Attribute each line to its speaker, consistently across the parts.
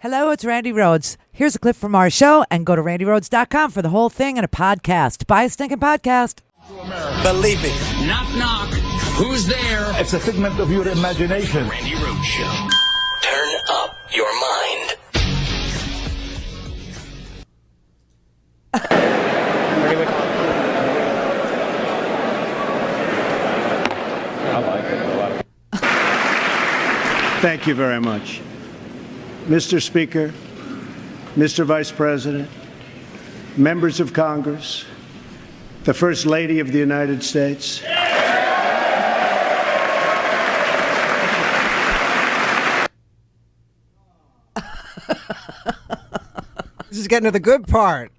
Speaker 1: Hello, it's Randy Rhodes. Here's a clip from our show, and go to randyrhodes.com for the whole thing and a podcast. Buy a stinking podcast.
Speaker 2: Believe it.
Speaker 3: Knock, knock. Who's there?
Speaker 4: It's a figment of your imagination.
Speaker 3: Randy Rhodes Show.
Speaker 2: Turn up your mind.
Speaker 5: Thank you very much. Mr. Speaker, Mr. Vice President, members of Congress, the First Lady of the United States.
Speaker 6: This is getting to the good part.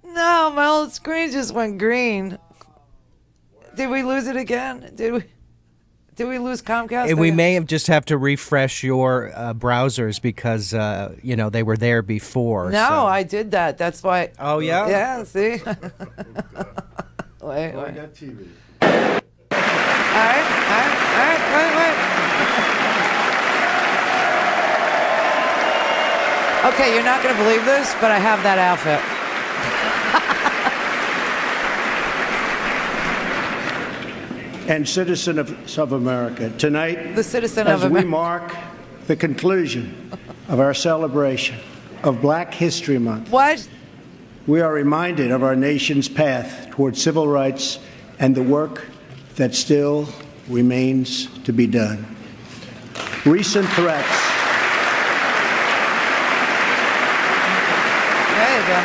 Speaker 1: No, my whole screen just went green. Did we lose it again? Did we lose Comcast?
Speaker 6: We
Speaker 1: again?
Speaker 6: may have just have to refresh your browsers because, they were there before.
Speaker 1: No,
Speaker 6: so.
Speaker 1: I did that. That's why.
Speaker 6: Oh, yeah?
Speaker 1: Yeah, see? Wait.
Speaker 5: Oh, I got TV.
Speaker 1: All right, wait. Okay, you're not going to believe this, but I have that outfit.
Speaker 5: And citizens of America, tonight,
Speaker 1: The citizen
Speaker 5: as
Speaker 1: of
Speaker 5: we
Speaker 1: America.
Speaker 5: mark the conclusion of our celebration of Black History Month,
Speaker 1: What?
Speaker 5: we are reminded of our nation's path toward civil rights and the work that still remains to be done. Recent threats.
Speaker 1: There you go.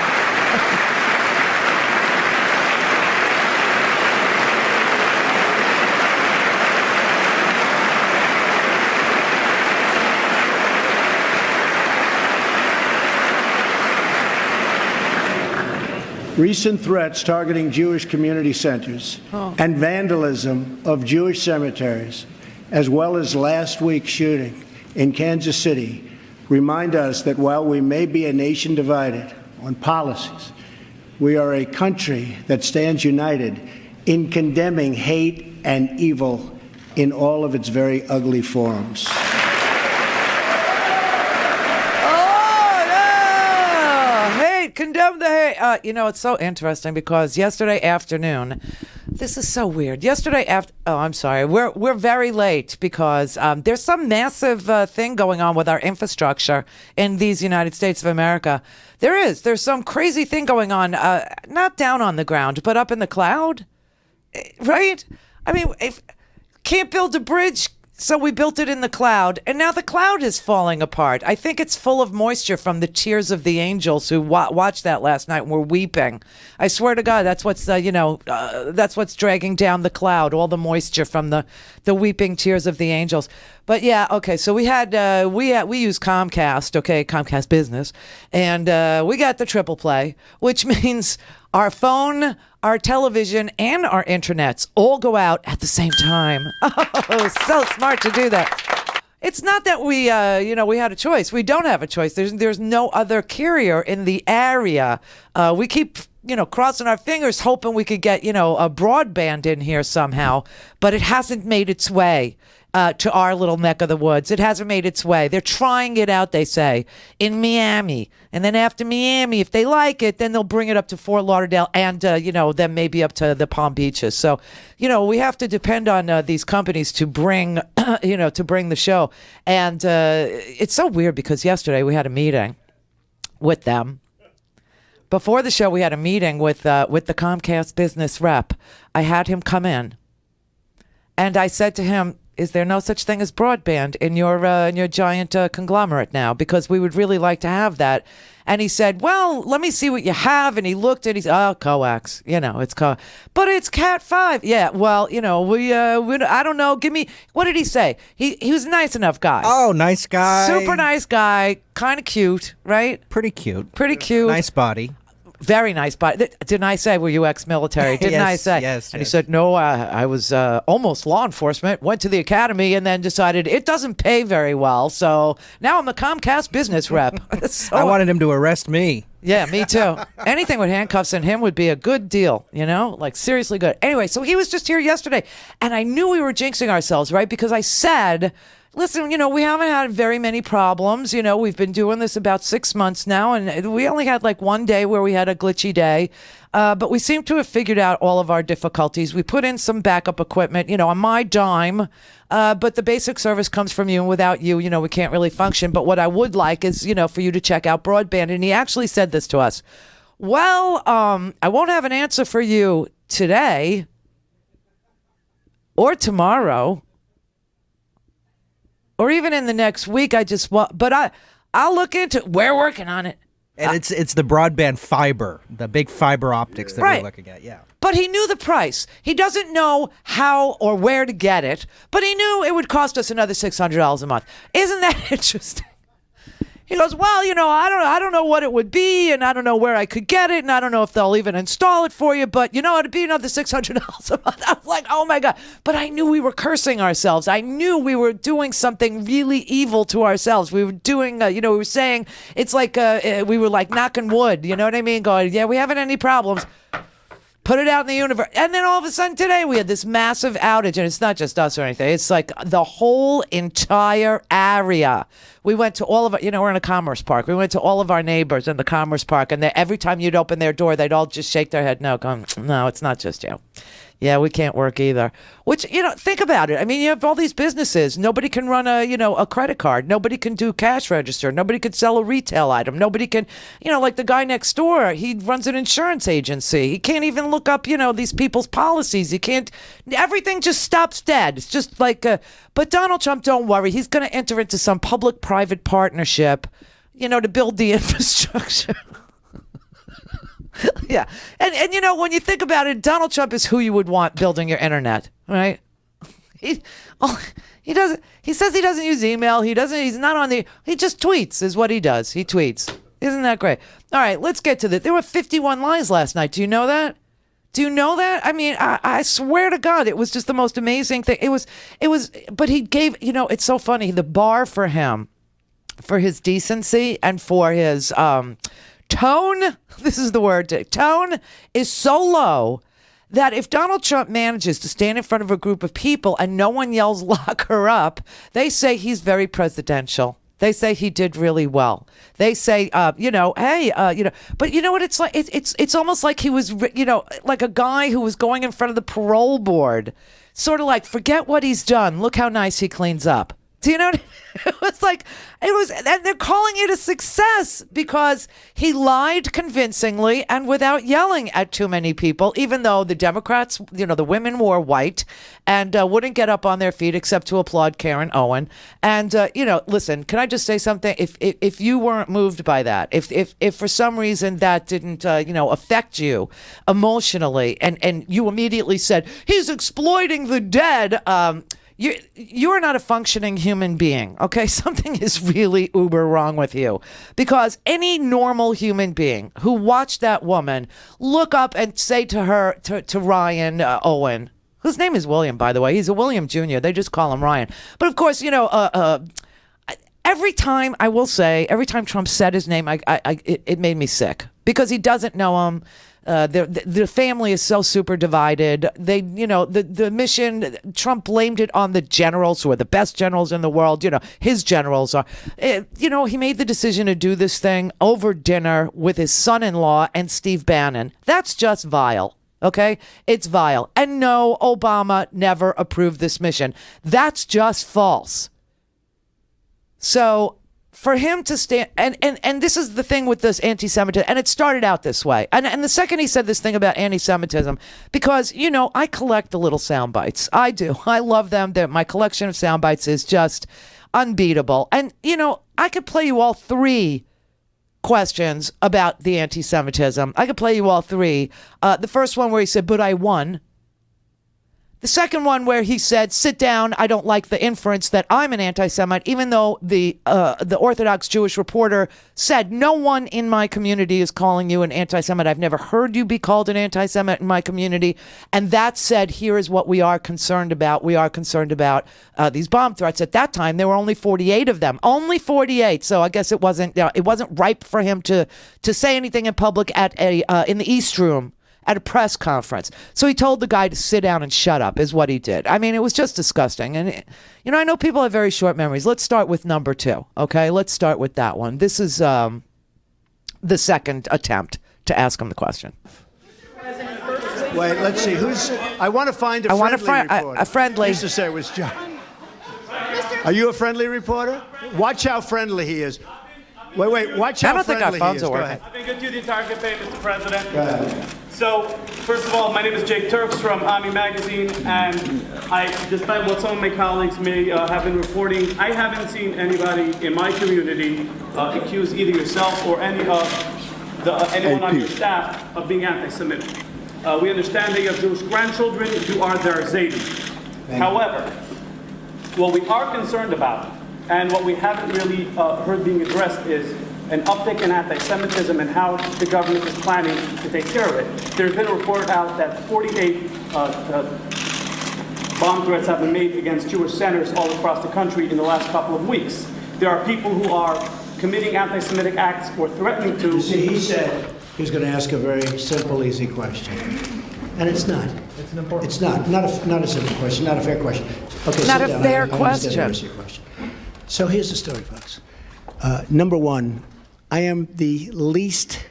Speaker 5: Recent threats targeting Jewish community centers and vandalism of Jewish cemeteries, as well as last week's shooting in Kansas City, remind us that while we may be a nation divided on policies, we are a country that stands united in condemning hate and evil in all of its very ugly forms.
Speaker 1: Condemn the hate. It's so interesting because yesterday afternoon, this is so weird. We're very late because there's some massive thing going on with our infrastructure in these United States of America. There's some crazy thing going on, not down on the ground, but up in the cloud, right? I mean, can't build a bridge. So we built it in the cloud, and now the cloud is falling apart. I think it's full of moisture from the tears of the angels who watched that last night and were weeping. I swear to God, that's what's that's what's dragging down the cloud, all the moisture from the weeping tears of the angels. But yeah, okay. So we use Comcast, okay, Comcast Business, and we got the triple play, which means our phone, our television, and our internets all go out at the same time. Oh, so smart to do that. It's not that we had a choice. We don't have a choice. There's no other carrier in the area. We keep, crossing our fingers, hoping we could get, a broadband in here somehow, but it hasn't made its way to our little neck of the woods. It hasn't made its way. They're trying it out, they say, in Miami. And then after Miami, if they like it, then they'll bring it up to Fort Lauderdale and, then maybe up to the Palm Beaches. So, we have to depend on these companies to bring, to bring the show. And it's so weird because yesterday we had a meeting with them. Before the show, we had a meeting with the Comcast business rep. I had him come in. And I said to him, is there no such thing as broadband in your giant conglomerate now? Because we would really like to have that. And he said, well, let me see what you have. And he looked and he said, coax, it's but it's Cat 5. Yeah, well, we I don't know. What did he say? He was a nice enough guy.
Speaker 6: Oh, nice guy.
Speaker 1: Super nice guy. Kind of cute, right?
Speaker 6: Pretty cute.
Speaker 1: Pretty cute.
Speaker 6: Nice body.
Speaker 1: Very nice. But didn't I say, were you ex-military? Didn't I
Speaker 6: Yes,
Speaker 1: say?
Speaker 6: yes,
Speaker 1: And he
Speaker 6: yes.
Speaker 1: said, no, I was almost law enforcement, went to the academy, and then decided it doesn't pay very well. So now I'm a Comcast business rep. So,
Speaker 6: I wanted him to arrest me.
Speaker 1: yeah, me too. Anything with handcuffs and him would be a good deal, like seriously good. Anyway, so he was just here yesterday, and I knew we were jinxing ourselves, right? Because I said, listen, we haven't had very many problems. We've been doing this about 6 months now, and we only had like one day where we had a glitchy day. But we seem to have figured out all of our difficulties. We put in some backup equipment, on my dime. But the basic service comes from you, and without you, we can't really function. But what I would like is, for you to check out broadband. And he actually said this to us. Well, I won't have an answer for you today or tomorrow or even in the next week. I'll look into it. We're working on it.
Speaker 6: And it's the broadband fiber, the big fiber optics that
Speaker 1: Right.
Speaker 6: we're looking at. Yeah.
Speaker 1: But he knew the price. He doesn't know how or where to get it, but he knew it would cost us another $600 a month. Isn't that interesting? He goes, well, I don't know what it would be, and I don't know where I could get it, and I don't know if they'll even install it for you, but it'd be another $600 a month. I was like, oh my God. But I knew we were cursing ourselves. I knew we were doing something really evil to ourselves. We were doing, we were saying, it's like, we were like knocking wood, you know what I mean? Going, yeah, we haven't any problems. Put it out in the universe. And then all of a sudden today we had this massive outage, and it's not just us or anything. It's like the whole entire area. We went to all of our, we're in a commerce park. We went to all of our neighbors in the commerce park, and every time you'd open their door, they'd all just shake their head no, going, no, it's not just you. Yeah, we can't work either. Which, think about it. I mean, you have all these businesses. Nobody can run a credit card. Nobody can do cash register. Nobody can sell a retail item. Nobody can, like the guy next door, he runs an insurance agency. He can't even look up, these people's policies. He can't, everything just stops dead. It's just like, but Donald Trump, don't worry. He's going to enter into some public-private partnership, to build the infrastructure. Yeah. And when you think about it, Donald Trump is who you would want building your internet, right? He says he doesn't use email. He just tweets is what he does. He tweets. Isn't that great? All right, let's get to this. There were 51 lies last night. Do you know that? Do you know that? I mean, I swear to God, it was just the most amazing thing. It was, but he gave, it's so funny. The bar for him, for his decency and for his, tone, this is the word, tone is so low that if Donald Trump manages to stand in front of a group of people and no one yells lock her up, they say he's very presidential. They say he did really well. They say, hey, but you know what it's like? It's almost like he was, like a guy who was going in front of the parole board, sort of like, forget what he's done. Look how nice he cleans up. Do you know what I mean? And they're calling it a success because he lied convincingly and without yelling at too many people, even though the Democrats, the women wore white and wouldn't get up on their feet except to applaud Karen Owen. And, listen, can I just say something? If you weren't moved by that, if for some reason that didn't, affect you emotionally and you immediately said, he's exploiting the dead, you are not a functioning human being, okay? Something is really uber wrong with you. Because any normal human being who watched that woman look up and say to her, to Ryan Owen, whose name is William, by the way. He's a William Jr. They just call him Ryan. But of course, every time Trump said his name, it made me sick. Because he doesn't know him. The family is so super divided. The mission, Trump blamed it on the generals who are the best generals in the world. His generals are, he made the decision to do this thing over dinner with his son-in-law and Steve Bannon. That's just vile. Okay? It's vile. And no, Obama never approved this mission. That's just false. So for him to stand, and this is the thing with this anti-Semitism, and it started out this way. And the second he said this thing about anti-Semitism, because, I collect the little sound bites. I do. I love them. My collection of sound bites is just unbeatable. And, I could play you all three questions about the anti-Semitism. I could play you all three. The first one where he said, but I won. The second one where he said, sit down, I don't like the inference that I'm an anti-Semite, even though the Orthodox Jewish reporter said, no one in my community is calling you an anti-Semite. I've never heard you be called an anti-Semite in my community. And that said, here is what we are concerned about. We are concerned about these bomb threats. At that time, there were only 48 of them. Only 48. So I guess it wasn't ripe for him to say anything in public at in the East Room at a press conference. So he told the guy to sit down and shut up is what he did. I mean, it was just disgusting. And, I know people have very short memories. Let's start with number 2, okay? Let's start with that one. This is the second attempt to ask him the question.
Speaker 5: Wait, let's see. I want to find a friendly reporter.
Speaker 1: A friendly.
Speaker 5: Used to say it was John. Are you a friendly reporter? Watch how friendly he is. Wait, watch how friendly he is.
Speaker 1: I don't think our phones are working.
Speaker 7: I've been good to you the entire campaign, Mr. President.
Speaker 5: Go ahead.
Speaker 7: So, first of all, my name is Jake Turks from Ami Magazine, and despite what some of my colleagues may have been reporting, I haven't seen anybody in my community accuse either yourself or anyone on your staff of being anti-Semitic. We understand that you have Jewish grandchildren, you are their Zaidi. However, what we are concerned about, and what we haven't really heard being addressed, is an uptick in anti-Semitism and how the government is planning to take care of it. There's been a report out that 48 bomb threats have been made against Jewish centers all across the country in the last couple of weeks. There are people who are committing anti-Semitic acts or threatening to.
Speaker 5: You see, he said he was going to ask a very simple, easy question. And it's not.
Speaker 8: It's an important.
Speaker 5: It's not a simple question, not a fair question. Okay,
Speaker 1: Not
Speaker 5: sit
Speaker 1: a
Speaker 5: down.
Speaker 1: fair
Speaker 5: I understand the
Speaker 1: question.
Speaker 5: rest of your question. So here's the story, folks. Number one, I am the least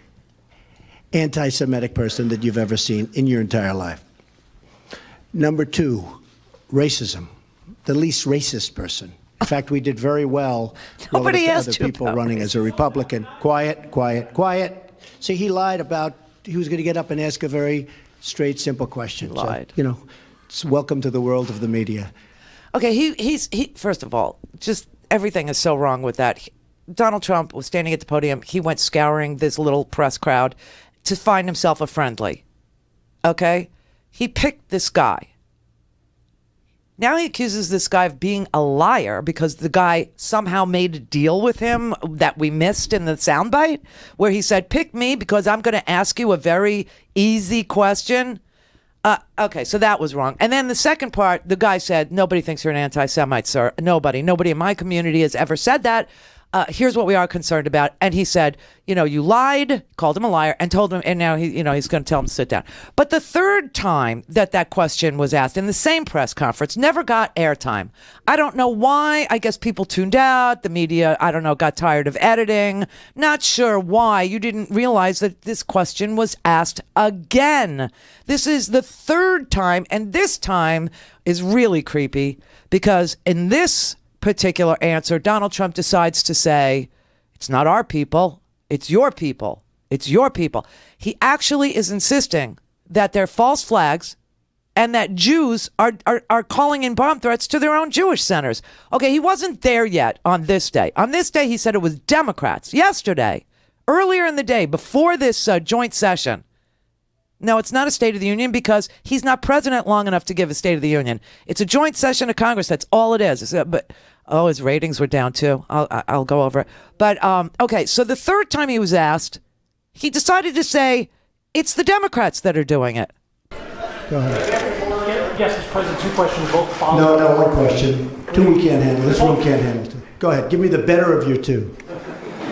Speaker 5: anti-Semitic person that you've ever seen in your entire life. Number two, racism, the least racist person. In fact, we did very well
Speaker 1: Nobody
Speaker 5: relative to
Speaker 1: asked
Speaker 5: other
Speaker 1: you
Speaker 5: people
Speaker 1: about
Speaker 5: running as a Republican. Quiet. See, he lied about he was going to get up and ask a very straight, simple question.
Speaker 1: He lied.
Speaker 5: So, it's welcome to the world of the media.
Speaker 1: Okay, he first of all, just everything is so wrong with that. Donald Trump was standing at the podium. He went scouring this little press crowd to find himself a friendly. Okay? He picked this guy. Now he accuses this guy of being a liar because the guy somehow made a deal with him that we missed in the soundbite where he said, pick me because I'm going to ask you a very easy question. Okay, so that was wrong. And then the second part, the guy said, nobody thinks you're an anti-Semite, sir. Nobody in my community has ever said that. Here's what we are concerned about. And he said, you lied, called him a liar, and told him, and now he's going to tell him to sit down. But the third time that question was asked in the same press conference never got airtime. I don't know why. I guess people tuned out. The media, I don't know, got tired of editing. Not sure why. You didn't realize that this question was asked again. This is the third time, and this time is really creepy because in this particular answer, Donald Trump decides to say, it's not our people, it's your people. It's your people. He actually is insisting that they're false flags and that Jews are calling in bomb threats to their own Jewish centers. Okay, he wasn't there yet on this day. On this day, he said it was Democrats. Yesterday, earlier in the day, before this joint session. No, it's not a State of the Union because he's not president long enough to give a State of the Union. It's a joint session of Congress. That's all it is. But his ratings were down too. I'll go over it. But okay, so the third time he was asked, he decided to say it's the Democrats that are doing it.
Speaker 5: Go ahead.
Speaker 8: Yes, Mr. President, 2 questions, both follow.
Speaker 5: No, one question. 2 we can't handle. This one can't handle 2. Go ahead. Give me the better of your 2.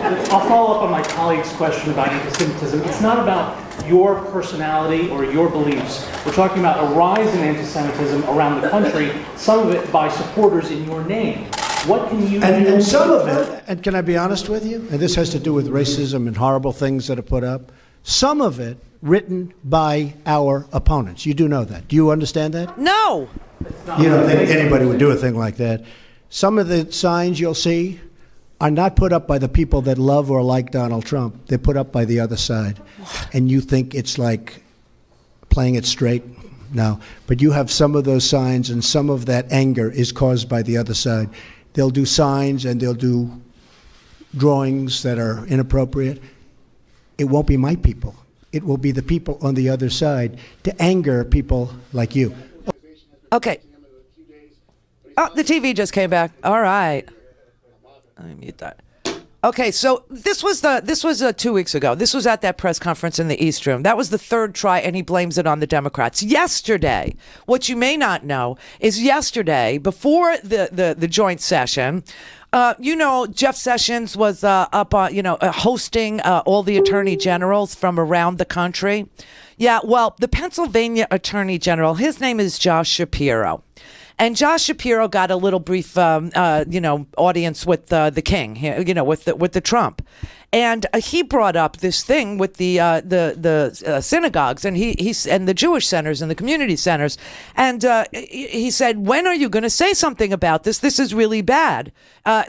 Speaker 8: I'll follow up on my colleague's question about anti-Semitism. It's not about your personality or your beliefs. We're talking about a rise in anti-Semitism around the country, some of it by supporters in your name. What can you do?
Speaker 5: And some of it, and can I be honest with you? And this has to do with racism and horrible things that are put up. Some of it written by our opponents. You do know that. Do you understand that?
Speaker 1: No.
Speaker 5: You don't think anybody would do a thing like that. Some of the signs you'll see are not put up by the people that love or like Donald Trump. They're put up by the other side. And you think it's like playing it straight? No. But you have some of those signs, and some of that anger is caused by the other side. They'll do signs and they'll do drawings that are inappropriate. It won't be my people. It will be the people on the other side to anger people like you.
Speaker 1: Okay. Oh, the TV just came back. All right. Let me mute that. Okay, so this was 2 weeks ago. This was at that press conference in the East Room. That was the third try, and he blames it on the Democrats. Yesterday, what you may not know is yesterday, before the joint session, Jeff Sessions was up on, hosting all the attorney generals from around the country. Yeah, well, the Pennsylvania Attorney General, his name is Josh Shapiro. And Josh Shapiro got a little brief, audience with the king, with the Trump, and he brought up this thing with the synagogues and and the Jewish centers and the community centers, and he said, "When are you going to say something about this? This is really bad.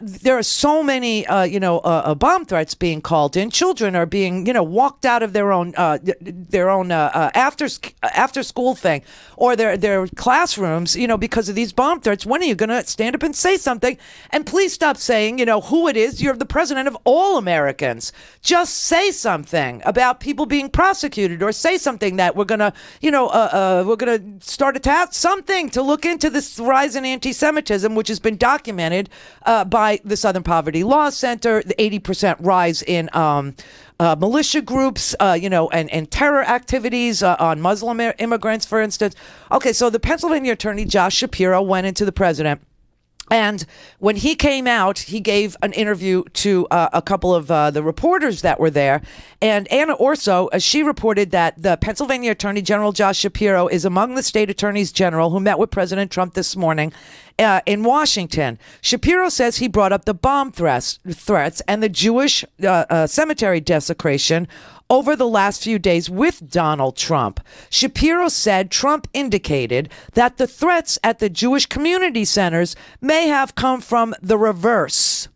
Speaker 1: There are so many, bomb threats being called in. Children are being, walked out of their own after school thing or their classrooms, because of these bomb threats. When are you going to stand up and say something? And please stop saying, who it is. You're the president of all Americans. Just say something about people being prosecuted, or say something that we're gonna, start a task, something to look into this rise in anti-Semitism, which has been documented by the Southern Poverty Law Center, the 80% rise in militia groups, and terror activities on Muslim immigrants, for instance. Okay, so the Pennsylvania attorney, Josh Shapiro, went into the president. And when he came out, he gave an interview to a couple of the reporters that were there. And Anna Orso, she reported that the Pennsylvania Attorney General Josh Shapiro is among the state attorneys general who met with President Trump this morning in Washington. Shapiro says he brought up the bomb threats and the Jewish cemetery desecration over the last few days with Donald Trump. Shapiro said Trump indicated that the threats at the Jewish community centers may have come from the reverse,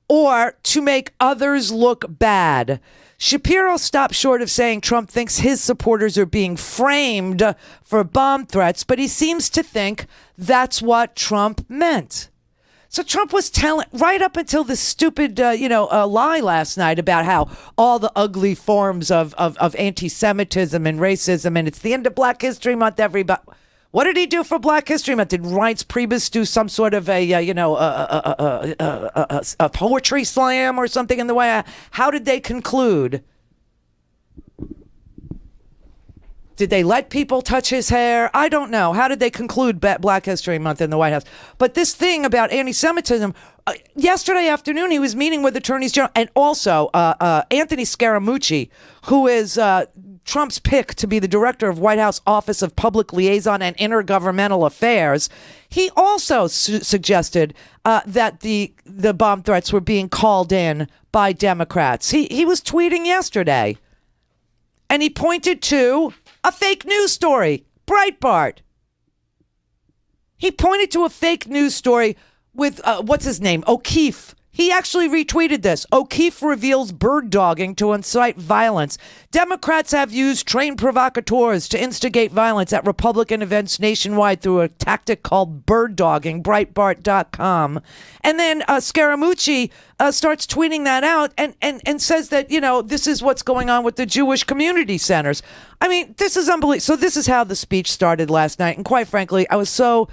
Speaker 1: or to make others look bad. Shapiro stopped short of saying Trump thinks his supporters are being framed for bomb threats, but he seems to think that's what Trump meant. So Trump was telling, right up until this stupid, lie last night about how all the ugly forms of anti-Semitism and racism, and it's the end of Black History Month, everybody. What did he do for Black History Month? Did Reince Priebus do some sort of a poetry slam or something in the way? How did they conclude? Did they let people touch his hair? I don't know. How did they conclude Black History Month in the White House? But this thing about anti-Semitism, yesterday afternoon he was meeting with attorneys general, and also Anthony Scaramucci, who is Trump's pick to be the director of White House Office of Public Liaison and Intergovernmental Affairs. He also suggested that the bomb threats were being called in by Democrats. He was tweeting yesterday, and he pointed to a fake news story, Breitbart. He pointed to a fake news story with, what's his name, O'Keefe. He actually retweeted this. O'Keefe reveals bird dogging to incite violence. Democrats have used trained provocateurs to instigate violence at Republican events nationwide through a tactic called bird dogging, Breitbart.com. And then Scaramucci starts tweeting that out and says that, this is what's going on with the Jewish community centers. I mean, this is unbelievable. So this is how the speech started last night. And quite frankly, I was so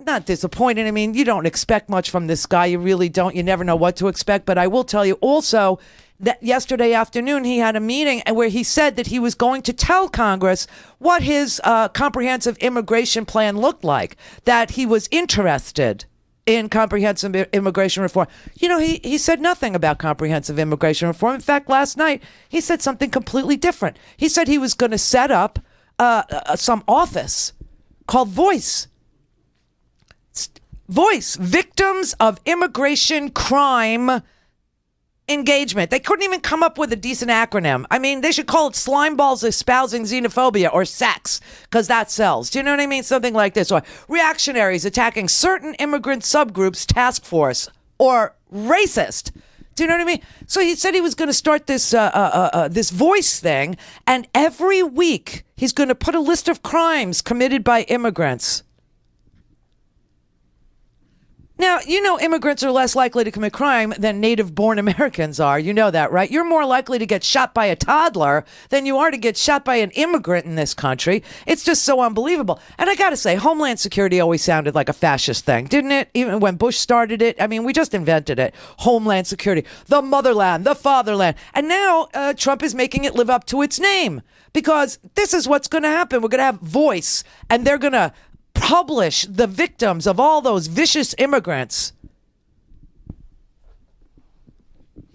Speaker 1: not disappointed. I mean, you don't expect much from this guy. You really don't. You never know what to expect. But I will tell you also that yesterday afternoon he had a meeting where he said that he was going to tell Congress what his comprehensive immigration plan looked like, that he was interested in comprehensive immigration reform. He said nothing about comprehensive immigration reform. In fact, last night he said something completely different. He said he was going to set up some office called Voice, Victims of Immigration Crime Engagement. They couldn't even come up with a decent acronym. I mean, they should call it Slime Balls Espousing Xenophobia or SEX, because that sells. Do you know what I mean? Something like this. Or Reactionaries Attacking Certain Immigrant Subgroups Task Force, or Racist. Do you know what I mean? So he said he was going to start this this Voice thing, and every week he's going to put a list of crimes committed by immigrants. Now, immigrants are less likely to commit crime than native-born Americans are. You know that, right? You're more likely to get shot by a toddler than you are to get shot by an immigrant in this country. It's just so unbelievable. And I got to say, Homeland Security always sounded like a fascist thing, didn't it? Even when Bush started it. I mean, we just invented it. Homeland Security, the motherland, the fatherland. And now Trump is making it live up to its name, because this is what's going to happen. We're going to have Voice, and they're going to publish the victims of all those vicious immigrants.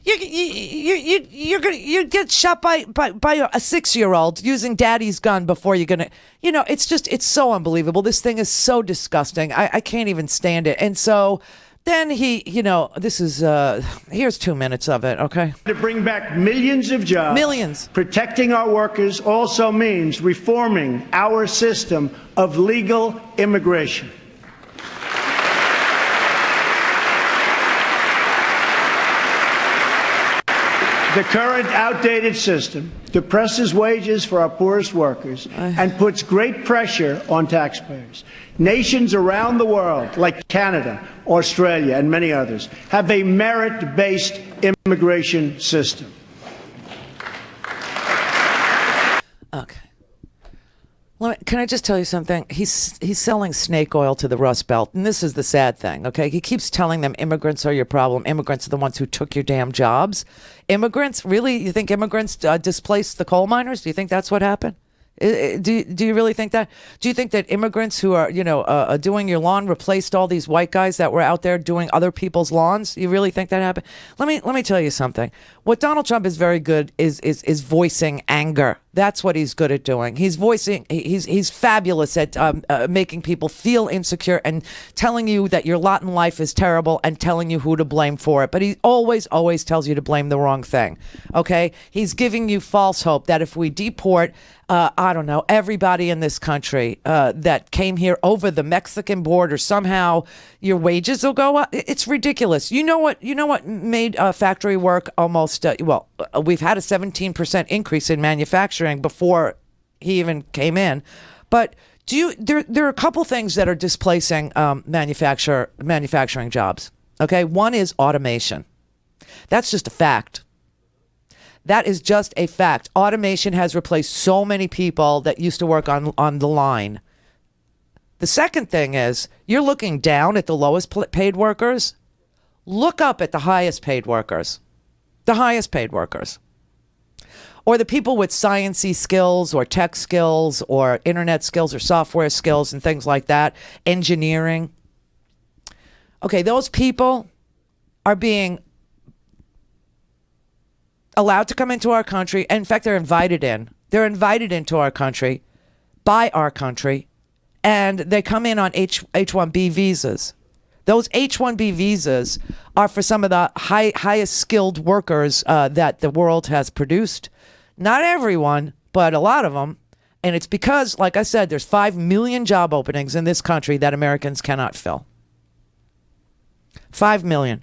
Speaker 1: You get shot by a 6-year-old using daddy's gun before you're gonna. It's so unbelievable. This thing is so disgusting. I can't even stand it. And so then this is here's 2 minutes of it. Okay.
Speaker 5: To bring back millions of jobs.
Speaker 1: Millions.
Speaker 5: Protecting our workers also means reforming our system of legal immigration. The current outdated system depresses wages for our poorest workers and puts great pressure on taxpayers. Nations around the world, like Canada, Australia, and many others, have a merit-based immigration system.
Speaker 1: Okay. Can I just tell you something? He's selling snake oil to the Rust Belt, and this is the sad thing, okay? He keeps telling them immigrants are your problem. Immigrants are the ones who took your damn jobs. Immigrants? Really? You think immigrants displaced the coal miners? Do you think that's what happened? Do you really think that? Do you think that immigrants who are, doing your lawn replaced all these white guys that were out there doing other people's lawns? You really think that happened? Let me tell you something. What Donald Trump is very good is voicing anger. That's what he's good at doing. He's fabulous at making people feel insecure and telling you that your lot in life is terrible and telling you who to blame for it. But he always tells you to blame the wrong thing. Okay? He's giving you false hope that if we deport, everybody in this country that came here over the Mexican border, somehow your wages will go up. It's ridiculous. You know what made factory work almost, we've had a 17% increase in manufacturing before he even came in. But there are a couple things that are displacing manufacturing jobs. Okay, one is automation. That's just a fact. That is just a fact. Automation has replaced so many people that used to work on the line. The second thing is you're looking down at the lowest paid workers. Look up at the highest paid workers. The highest paid workers. Or the people with sciencey skills or tech skills or internet skills or software skills and things like that. Engineering. Okay, those people are being allowed to come into our country. In fact, they're invited in. They're invited into our country by our country, and they come in on H-1B visas. Those H-1B visas are for some of the highest skilled workers that the world has produced. Not everyone, but a lot of them. And it's because, like I said, there's 5 million job openings in this country that Americans cannot fill. 5 million.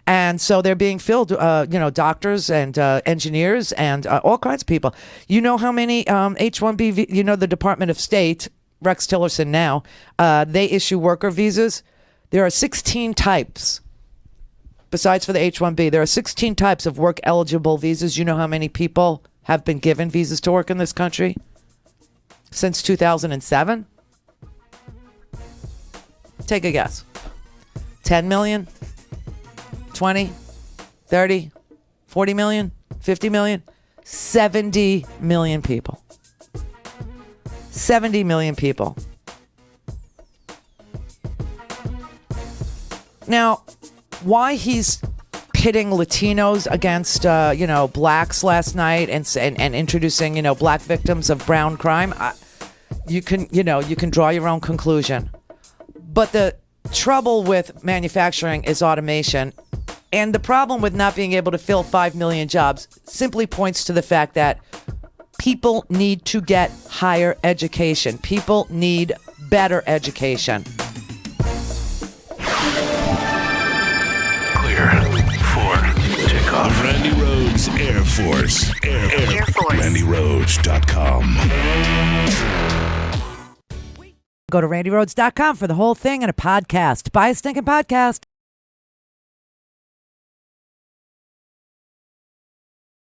Speaker 1: And so they're being filled, doctors and engineers and all kinds of people. You know how many H-1B, the Department of State, Rex Tillerson now, they issue worker visas. There are 16 types. Besides for the H-1B, there are 16 types of work-eligible visas. You know how many people have been given visas to work in this country since 2007? Take a guess. 10 million? 20, 30, 40 million, 50 million, 70 million people. 70 million people. Now, why he's pitting Latinos against, blacks last night and introducing, black victims of brown crime, you can draw your own conclusion. But the trouble with manufacturing is automation. And the problem with not being able to fill 5 million jobs simply points to the fact that people need to get higher education. People need better education.
Speaker 2: Clear for takeoff.
Speaker 9: Randi Rhodes Air Force. RandiRhodes.com.
Speaker 1: Go to randyrhodes.com for the whole thing and a podcast. Buy a stinking podcast.